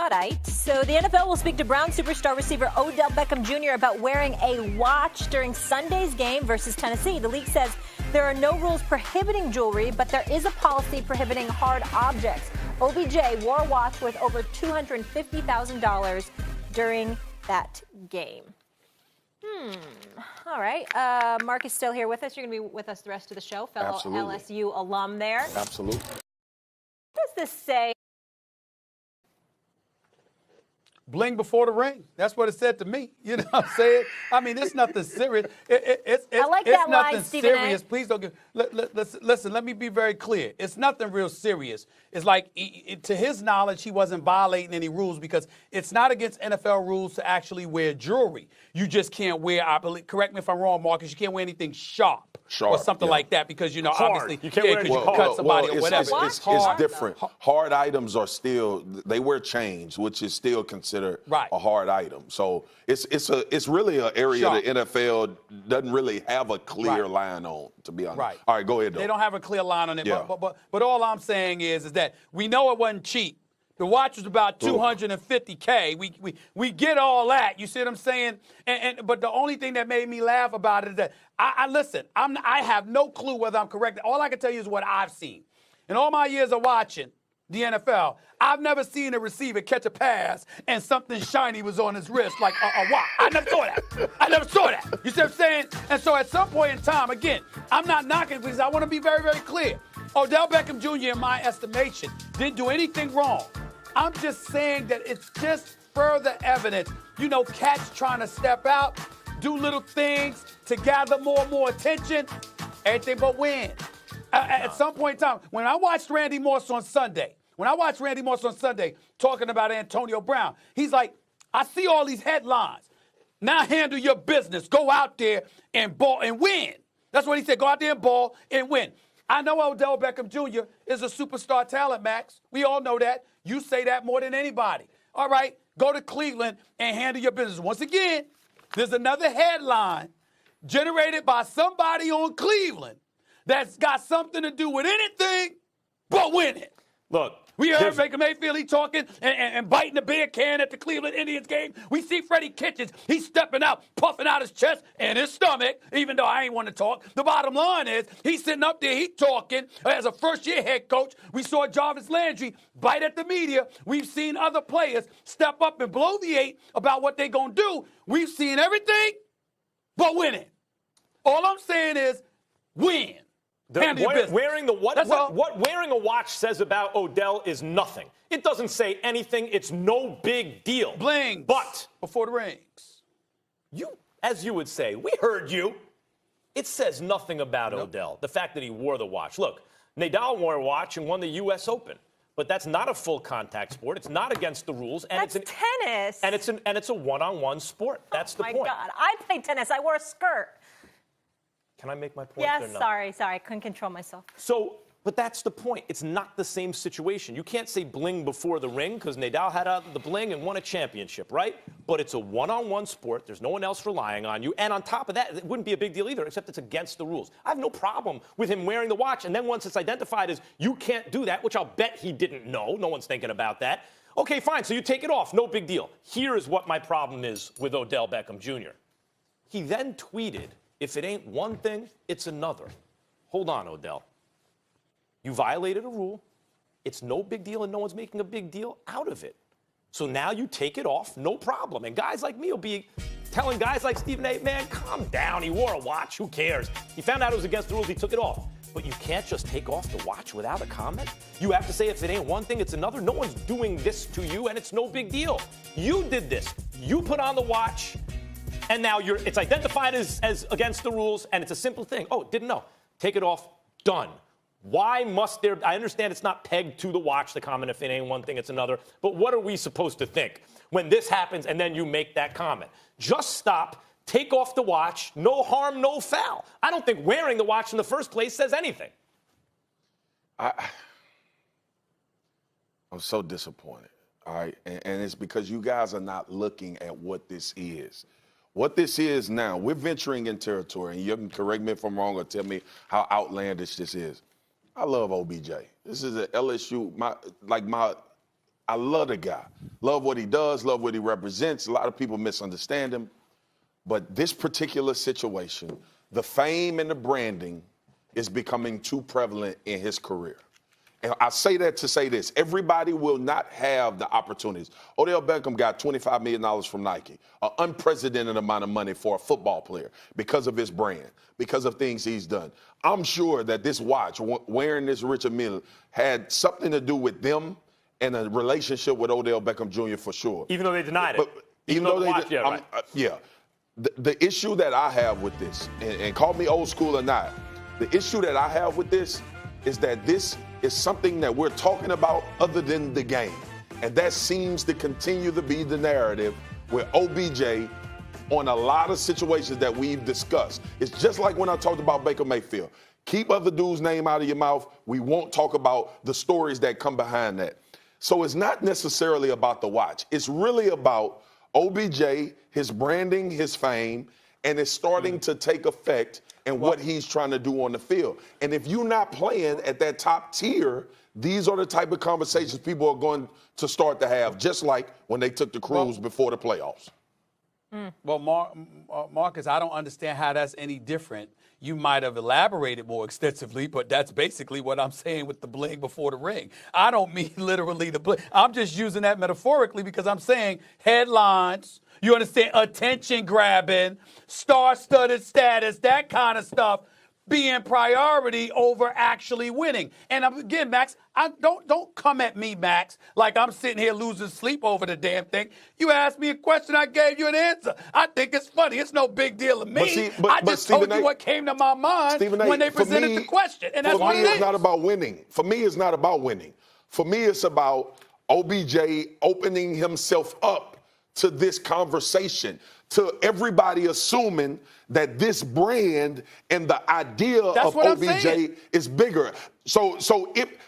Luddite. So the NFL will speak to Brown superstar receiver Odell Beckham Jr. about wearing a watch during Sunday's game versus Tennessee. The league says there are no rules prohibiting jewelry, but there is a policy prohibiting hard objects. OBJ wore a watch worth over $250,000 during that game. All right. Mark is still here with us. You're going to be with us the rest of the show. Fellow Absolutely. LSU alum there. Absolutely. What does this say? Bling before the ring. That's what it said to me. You know what I'm saying? I mean, it's nothing serious. I like it's that nothing line, Stephen serious. A. Please don't get. Listen, let me be very clear. It's nothing real serious. It's like, to his knowledge, he wasn't violating any rules because it's not against NFL rules to actually wear jewelry. You just can't wear, I believe, correct me if I'm wrong, Marcus, you can't wear anything sharp or something like that because, you know, obviously, you can't wear because you can cut somebody or whatever. It's different. Hard items are still, they wear chains, which is still considered a hard item. So it's really an area the NFL doesn't really have a clear line on, to be honest. Right. All right, go ahead, though. They don't have a clear line on it. Yeah. But all I'm saying is that we know it wasn't cheap. The watch was about $250K. We get all that. You see what I'm saying? But the only thing that made me laugh about it is that I have no clue whether I'm correct. All I can tell you is what I've seen. In all my years of watching the NFL, I've never seen a receiver catch a pass and something shiny was on his wrist like a watch. I never saw that. You see what I'm saying? And so at some point in time, again, I'm not knocking because I want to be very, very clear. Odell Beckham Jr., in my estimation, didn't do anything wrong. I'm just saying that it's just further evidence. You know, cats trying to step out, do little things to gather more and more attention, everything but win. At some point in time, when I watched Randy Moss on Sunday talking about Antonio Brown, he's like, I see all these headlines. Now handle your business. Go out there and ball and win. That's what he said. Go out there and ball and win. I know Odell Beckham Jr. is a superstar talent, Max. We all know that. You say that more than anybody. All right, go to Cleveland and handle your business. Once again, there's another headline generated by somebody on Cleveland that's got something to do with anything but winning. Look. We heard Baker Mayfield, he talking and biting the beer can at the Cleveland Indians game. We see Freddie Kitchens, he's stepping out, puffing out his chest and his stomach, even though I ain't want to talk. The bottom line is, he's sitting up there, he talking as a first-year head coach. We saw Jarvis Landry bite at the media. We've seen other players step up and bloviate about what they're going to do. We've seen everything but winning. All I'm saying is win. Wearing a watch says about Odell is nothing. It doesn't say anything. It's no big deal. Bling. But before the rings. As you would say, we heard you. It says nothing about Odell. The fact that he wore the watch. Look, Nadal wore a watch and won the U.S. Open. But that's not a full contact sport. It's not against the rules. And that's tennis. And it's a one-on-one sport. That's the point. Oh, my God. I played tennis. I wore a skirt. Can I make my point? Yes, sorry. I couldn't control myself. But that's the point. It's not the same situation. You can't say bling before the ring because Nadal had out the bling and won a championship, right? But it's a one-on-one sport. There's no one else relying on you. And on top of that, it wouldn't be a big deal either, except it's against the rules. I have no problem with him wearing the watch. And then once it's identified as you can't do that, which I'll bet he didn't know. No one's thinking about that. Okay, fine. So you take it off. No big deal. Here is what my problem is with Odell Beckham Jr. He then tweeted, if it ain't one thing, it's another. Hold on, Odell. You violated a rule. It's no big deal, and no one's making a big deal out of it. So now you take it off, no problem. And guys like me will be telling guys like Stephen A., man, calm down. He wore a watch. Who cares? He found out it was against the rules. He took it off. But you can't just take off the watch without a comment. You have to say if it ain't one thing, it's another. No one's doing this to you, and it's no big deal. You did this. You put on the watch. And now it's identified as against the rules, and it's a simple thing. Oh, didn't know. Take it off. Done. Why must there? I understand it's not pegged to the watch, the comment, if it ain't one thing, it's another. But what are we supposed to think when this happens and then you make that comment? Just stop. Take off the watch. No harm, no foul. I don't think wearing the watch in the first place says anything. I'm so disappointed. All right. And it's because you guys are not looking at what this is. What this is now, we're venturing in territory, and you can correct me if I'm wrong or tell me how outlandish this is. I love OBJ. This is an LSU, I love the guy. Love what he does, love what he represents. A lot of people misunderstand him. But this particular situation, the fame and the branding is becoming too prevalent in his career. And I say that to say this. Everybody will not have the opportunities. Odell Beckham got $25 million from Nike, an unprecedented amount of money for a football player because of his brand, because of things he's done. I'm sure that this watch, wearing this Richard Mille, had something to do with them and a relationship with Odell Beckham Jr. for sure. Even though they denied it. But even though they did, right. Yeah. The issue that I have with this, and call me old school or not, the issue that I have with this is that this is something that we're talking about other than the game. And that seems to continue to be the narrative with OBJ on a lot of situations that we've discussed. It's just like when I talked about Baker Mayfield. Keep other dudes' name out of your mouth. We won't talk about the stories that come behind that. So it's not necessarily about the watch. It's really about OBJ, his branding, his fame, and it's starting to take effect in what he's trying to do on the field. And if you're not playing at that top tier, these are the type of conversations people are going to start to have, just like when they took the cruise before the playoffs. Well, Marcus, I don't understand how that's any different. You might have elaborated more extensively, but that's basically what I'm saying with the bling before the ring. I don't mean literally the bling. I'm just using that metaphorically because I'm saying headlines, you understand, attention grabbing, star-studded status, that kind of stuff being priority over actually winning. And again, Max, don't come at me, Max, like I'm sitting here losing sleep over the damn thing. You asked me a question, I gave you an answer. I think it's funny. It's no big deal to me. I just told you what came to my mind when they presented the question. And that's what it is. For me, it's not about winning. For me, it's not about winning. For me, it's about OBJ opening himself up to this conversation, to everybody assuming that this brand and the idea of OBJ is bigger. So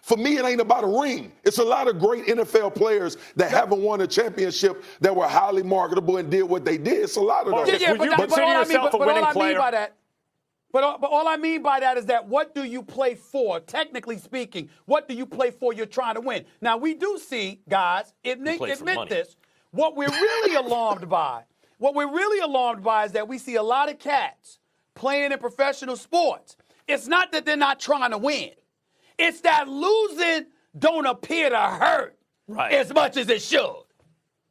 for me, it ain't about a ring. It's a lot of great NFL players that haven't won a championship that were highly marketable and did what they did. It's a lot of those. Yeah, would you consider yourself a winning player? But all I mean by that is that what do you play for? Technically speaking, what do you play for? You're trying to win. Now, we do see, guys, admit this, what we're really alarmed by is that we see a lot of cats playing in professional sports. It's not that they're not trying to win. It's that losing don't appear to hurt as much as it should.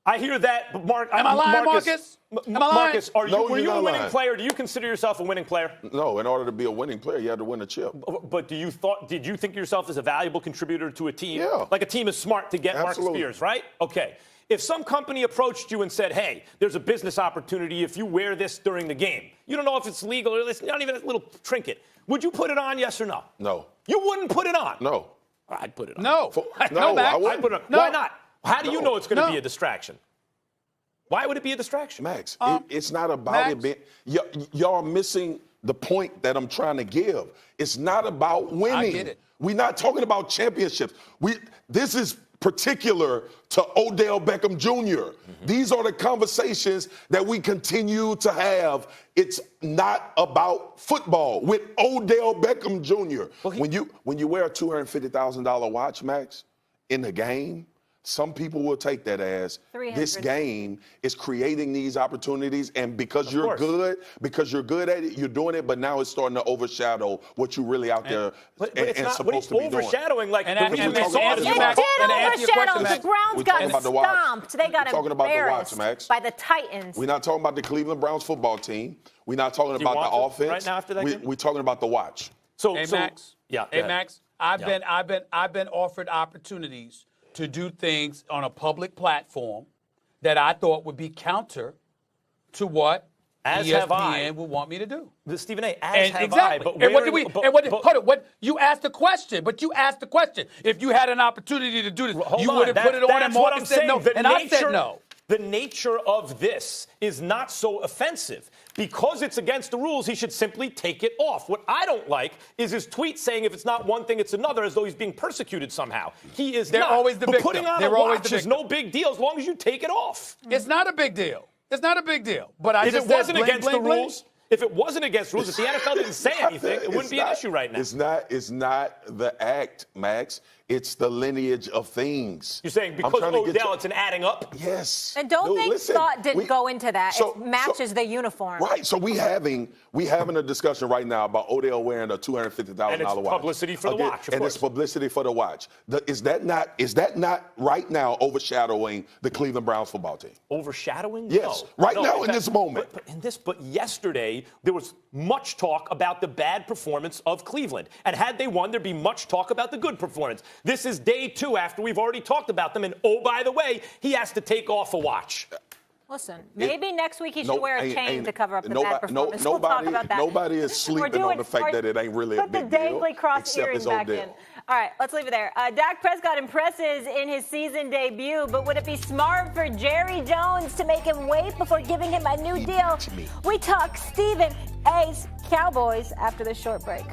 I hear that, but Am I lying, Marcus? Am I lying? Marcus, were you a winning player? Do you consider yourself a winning player? No, in order to be a winning player, you had to win a chip. But did you think yourself as a valuable contributor to a team? Yeah. Like a team is smart to get Marcus Spears, right? Okay. If some company approached you and said, hey, there's a business opportunity if you wear this during the game, you don't know if it's legal or it's not even a little trinket, would you put it on, yes or no? No. You wouldn't put it on? No. I'd put it on. No. I wouldn't. Put it on. No. Why not? How do you know it's going to be a distraction? Why would it be a distraction? Max, it's not about it being – y'all missing the point that I'm trying to give. It's not about winning. I get it. We're not talking about championships. This is – particular to Odell Beckham Jr. Mm-hmm. These are the conversations that we continue to have. It's not about football with Odell Beckham Jr. Well, when you wear a $250,000 watch, Max, in the game, some people will take that as this game is creating these opportunities, and because you're good at it, you're doing it. But now it's starting to overshadow what you really out there and supposed to be doing. Overshadowing, like the Browns got stomped. They got embarrassed by the Titans. We're not talking about the Cleveland Browns football team. We're not talking about the offense. Right now after that game? We're talking about the watch. Max. I've been offered opportunities to do things on a public platform that I thought would be counter to what ESPN would want me to do. Stephen A., hold on, you asked the question, If you had an opportunity to do this, you would have put it on, and Marcus said no, and I said no. The nature of this is not so offensive. Because it's against the rules, he should simply take it off. What I don't like is his tweet saying if it's not one thing, it's another, as though he's being persecuted somehow. He is not. Always the victim. Putting on a watch is no big deal as long as you take it off. It's not a big deal. But if it wasn't against the rules, if it wasn't against rules, if the NFL didn't say anything, it wouldn't be an issue right now. It's not the act, Max. It's the lineage of things. You're saying because Odell, it's an adding up? Yes. And don't think thought didn't go into that. It matches the uniform. Right. So we having a discussion right now about Odell wearing a $250,000 watch. And it's publicity for the watch, and it's publicity for the watch. Is that not right now overshadowing the Cleveland Browns football team? Overshadowing? Yes. No. Now in this moment. But yesterday there was much talk about the bad performance of Cleveland. And had they won, there'd be much talk about the good performance. This is day 2 after we've already talked about them. And oh, by the way, he has to take off a watch. Listen, maybe next week he should wear a chain to cover up the bad performance. We'll talk about that. Nobody is sleeping on the fact that it ain't really a big deal. Put the dangly cross earring back in. All right, let's leave it there. Dak Prescott impresses in his season debut, but would it be smart for Jerry Jones to make him wait before giving him a new deal? We talk Stephen A's Cowboys after this short break.